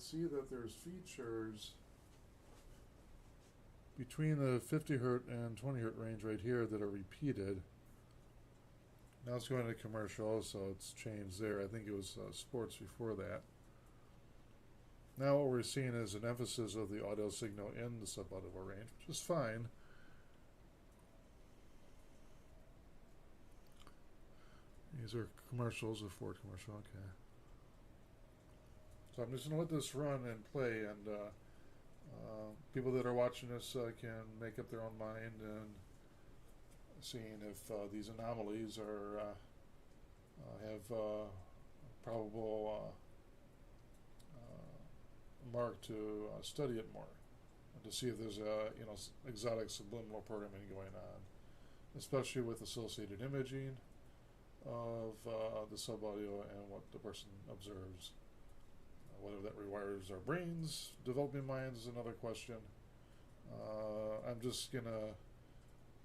can see that there's features between the 50 hertz and 20 hertz range right here that are repeated. Now it's going to commercial, so it's changed there. I think it was sports before that. Now what we're seeing is an emphasis of the audio signal in the subaudible range, which is fine. These are commercials, a Ford commercial, okay. So I'm just going to let this run and play, and people that are watching this can make up their own mind and seeing if these anomalies are have probable mark to study it more, and to see if there's a exotic subliminal programming going on, especially with associated imaging of the subaudio and what the person observes. Whether that rewires our brains, developing minds is another question. I'm just going to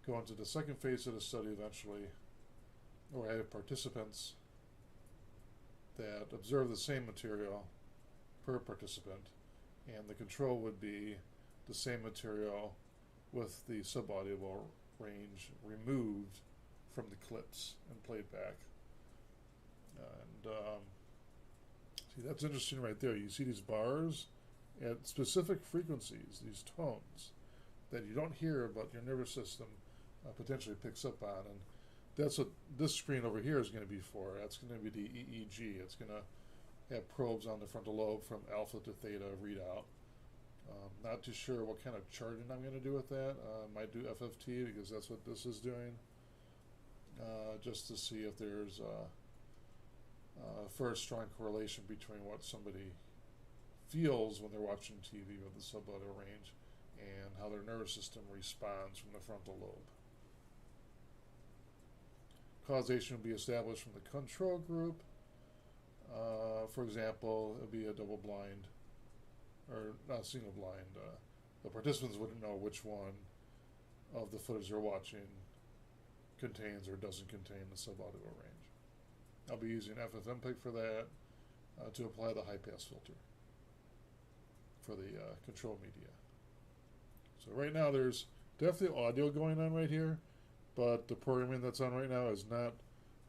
go into the second phase of the study eventually, where I have participants that observe the same material per participant, and the control would be the same material with the subaudible range removed from the clips and played back. And see, that's interesting right there. You see these bars at specific frequencies, these tones that you don't hear, but your nervous system potentially picks up on. And that's what this screen over here is going to be for. That's going to be the EEG. It's going to have probes on the frontal lobe from alpha to theta readout. Not too sure what kind of charting I'm going to do with that. I might do FFT because that's what this is doing, just to see if there's first strong correlation between what somebody feels when they're watching TV with the subaudible range and how their nervous system responds from the frontal lobe. Causation will be established from the control group. For example, it would be a double blind, or not a single blind. The participants wouldn't know which one of the footage they're watching contains or doesn't contain the subaudible range. I'll be using FFmpeg for that to apply the high-pass filter for the control media. So right now there's definitely audio going on right here, but the programming that's on right now is not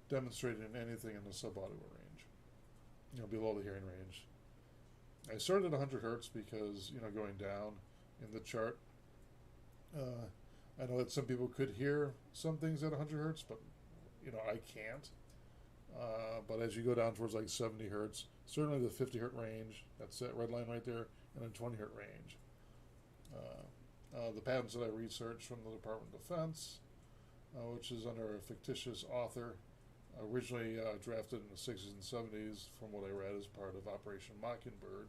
demonstrating anything in the subaudible range, below the hearing range. I started at 100 hertz because, going down in the chart, I know that some people could hear some things at 100 hertz, but, I can't. But as you go down towards like 70 hertz, certainly the 50 hertz range, that's that red line right there, and then 20 hertz range. The patents that I researched from the Department of Defense, which is under a fictitious author, originally drafted in the 60s and 70s, from what I read as part of Operation Mockingbird,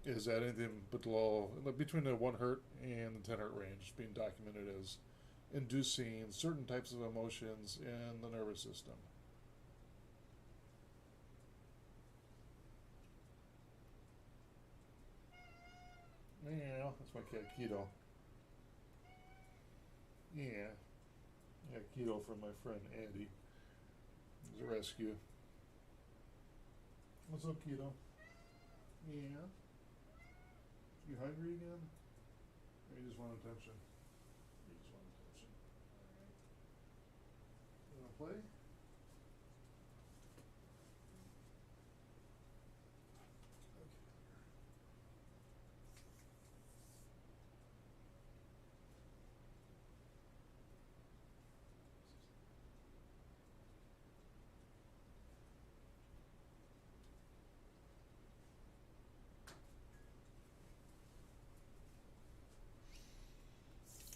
is that anything below, between the 1 hertz and the 10 hertz range, being documented as inducing certain types of emotions in the nervous system. Yeah, that's my cat Keto. Yeah. Yeah, Keto from my friend Andy. It was a rescue. What's up, Keto? Yeah. You hungry again? Or you just want attention? You just want attention. Alright. You wanna play?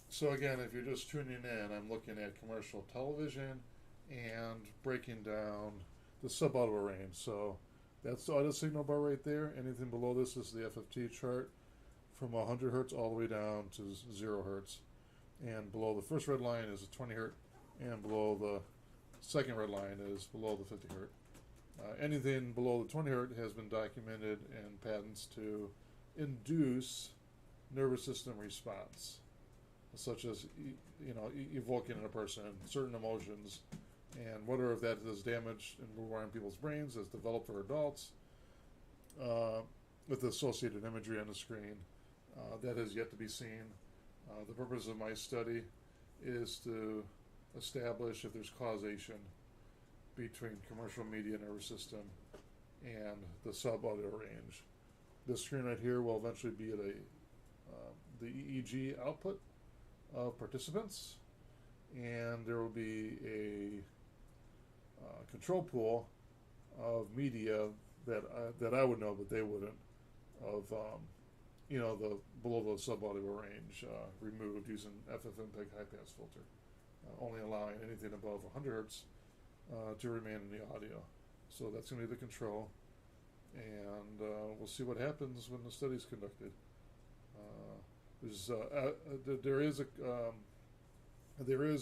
So again, if you're just tuning in, I'm looking at commercial television and breaking down the subaudible range. So that's the audio signal bar right there. Anything below this is the FFT chart from 100 hertz all the way down to 0 hertz. And below the first red line is a 20 hertz, and below the second red line is below the 50 hertz. Anything below the 20 hertz has been documented in patents to induce nervous system response, such as evoking in a person certain emotions, and whether if that is damaged and rewiring people's brains as developed for adults, with the associated imagery on the screen. That has yet to be seen. The purpose of my study is to establish if there's causation between commercial media nervous system and the subaudio range. This screen right here will eventually be at the EEG output of participants, and there will be a control pool of media that I would know, but they wouldn't, of the below the subaudio range removed using FFmpeg high pass filter, only allowing anything above 100 hertz to remain in the audio. So that's going to be the control, and we'll see what happens when the study's conducted. There is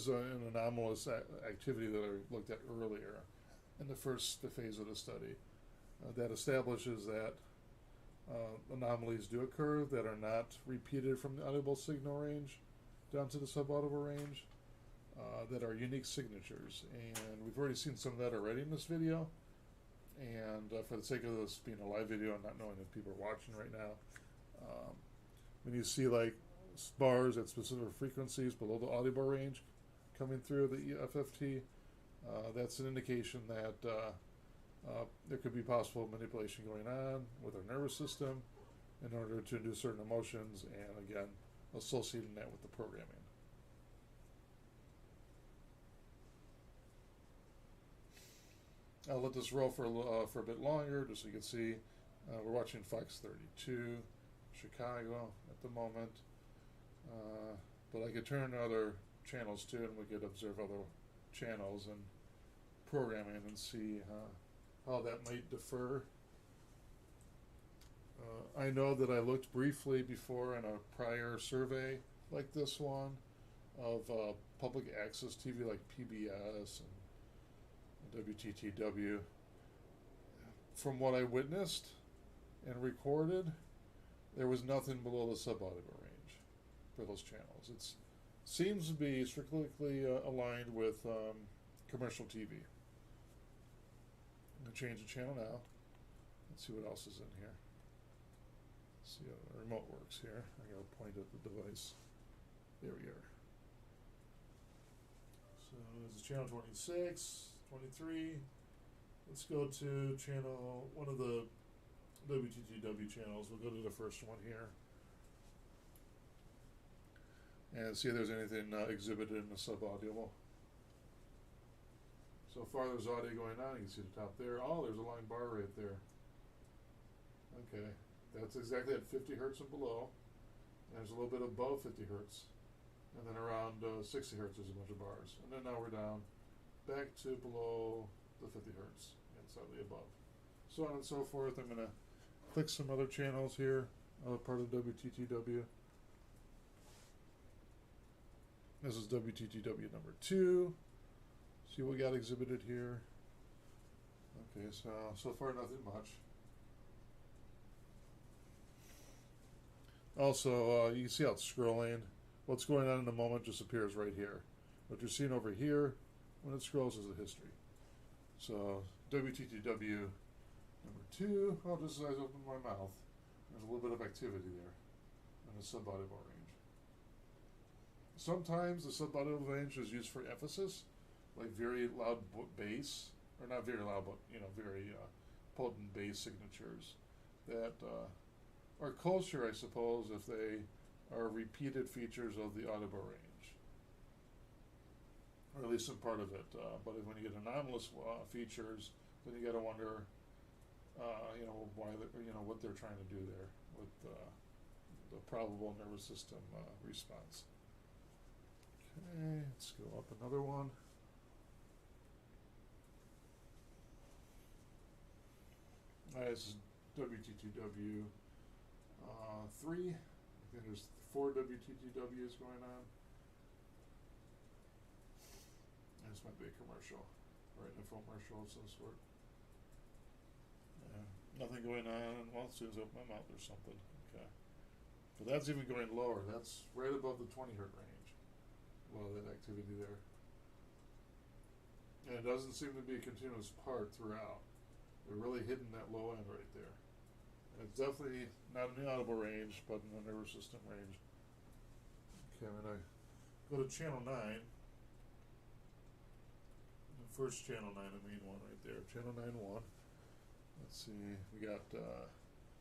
an anomalous activity that I looked at earlier in the first phase of the study that establishes that anomalies do occur that are not repeated from the audible signal range down to the subaudible range, that are unique signatures, and we've already seen some of that already in this video. And for the sake of this being a live video and not knowing if people are watching right now, when you see like bars at specific frequencies below the audible range coming through the FFT, that's an indication that there could be possible manipulation going on with our nervous system in order to induce certain emotions, and again, associating that with the programming. I'll let this roll for a bit longer, just so you can see. We're watching Fox 32, Chicago at the moment, but I could turn to other channels too, and we could observe other channels and programming and see how that might differ. I know that I looked briefly before in a prior survey like this one of public access TV like PBS and WTTW. From what I witnessed and recorded, there was nothing below the subaudible range for those channels. It seems to be strictly aligned with commercial TV. I'm going to change the channel now. Let's see what else is in here. Let's see how the remote works here. I got to point at the device. There we are. So this is channel 26, 23. Let's go to channel, one of the WTTW channels. We'll go to the first one here and see if there's anything exhibited in the subaudible. So far there's audio going on. You can see the top there. Oh, there's a line bar right there. Okay, that's exactly at 50 hertz and below. And there's a little bit above 50 hertz. And then around 60 hertz there's a bunch of bars. And then now we're down back to below the 50 hertz and slightly above. So on and so forth. I'm going to click some other channels here, part of WTTW. This is WTTW number 2. See what we got exhibited here. Okay, so far nothing much. Also, you can see how it's scrolling. What's going on in the moment just appears right here. What you're seeing over here when it scrolls is the history. So WTTW number 2. Oh, just as I opened my mouth, there's a little bit of activity there in the subaudible range. Sometimes the subaudible range is used for emphasis, like very loud bass, or not very loud, but very potent bass signatures that are kosher, I suppose, if they are repeated features of the audible range, or at least some part of it. But when you get anomalous features, then you got to wonder, why what they're trying to do there with the probable nervous system response. Okay, let's go up another one. This is WTTW 3. I think there's 4 WTTWs going on. This might be a commercial, or an infomercial of some sort. Nothing going on. Well, as soon as I open my mouth, there's something. Okay. But that's even going lower. That's right above the 20 hertz range. A lot of that activity there. And it doesn't seem to be a continuous part throughout. They're really hitting that low end right there. It's definitely not in the audible range, but in the nervous system range. Okay, I'm going to go to channel 9. The first channel 9, the main one right there. Channel 9-1. Let's see, we got,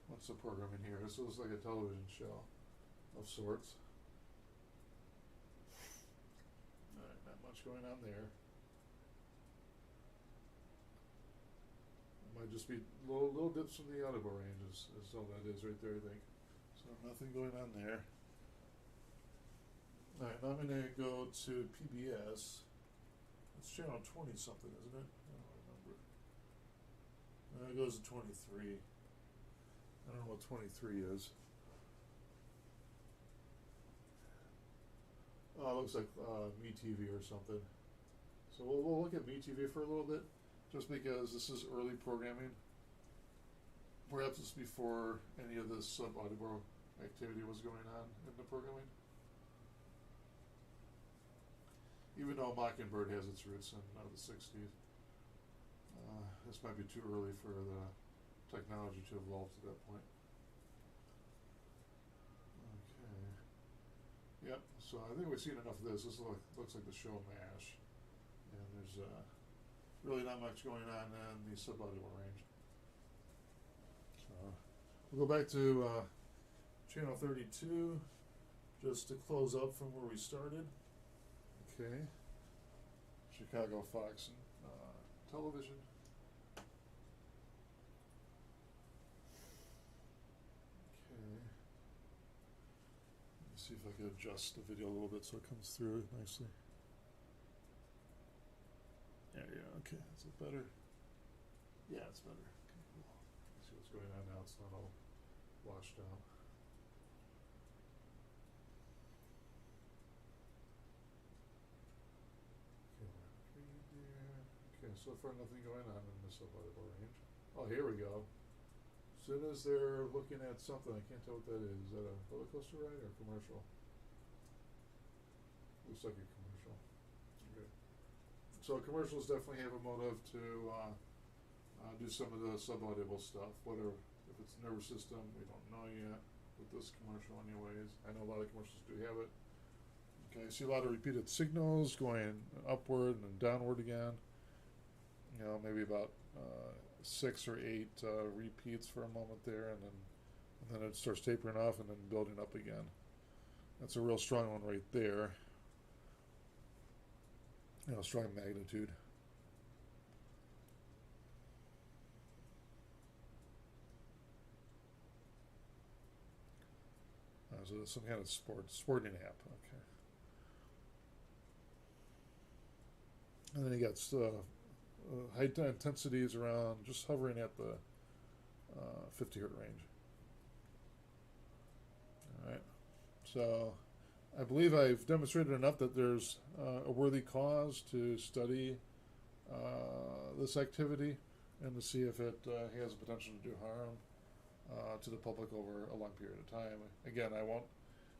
what's the program in here? This looks like a television show of sorts. Alright, not much going on there. It might just be little dips from the audible range is all that is right there, I think. So nothing going on there. Alright, now I'm going to go to PBS. It's channel 20 something, isn't it? I don't remember. It goes to 23. I don't know what 23 is. Oh, it looks like MeTV or something. So we'll look at MeTV for a little bit, just because this is early programming. Perhaps it's before any of this sub-audible activity was going on in the programming. Even though Mockingbird has its roots in the 60s. This might be too early for the technology to evolve to that point. Okay. Yep, so I think we've seen enough of this. This looks like the show MASH. And there's really not much going on in the sub-audible range. So we'll go back to channel 32 just to close up from where we started. Okay. Chicago Fox Television. See if I can adjust the video a little bit so it comes through nicely. There you go. Okay, is it better? Yeah, it's better. Okay, cool. See what's going on now. It's not all washed out. Okay, read there. Okay, so far nothing going on in the sub-audible range. Oh, here we go. As soon as they're looking at something, I can't tell what that is. Is that a roller coaster ride or a commercial? Looks like a commercial. Okay. So commercials definitely have a motive to do some of the sub-audible stuff. Whether if it's nervous system, we don't know yet. With this commercial, anyways, I know a lot of commercials do have it. Okay, I see a lot of repeated signals going upward and downward again. You know, maybe about 6 or 8 repeats for a moment there, and then it starts tapering off and then building up again. That's a real strong one right there. You know, strong magnitude. So it's some kind of sporting app. Okay. And then you got high intensities around just hovering at the 50 hertz range. All right. So I believe I've demonstrated enough that there's a worthy cause to study this activity and to see if it has the potential to do harm to the public over a long period of time. Again, I won't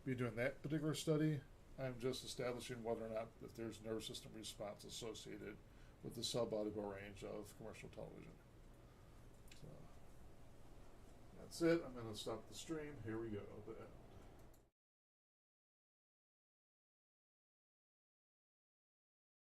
be doing that particular study. I'm just establishing whether or not if there's nervous system response associated with the sub-audible range of commercial television. So that's it. I'm going to stop the stream. Here we go.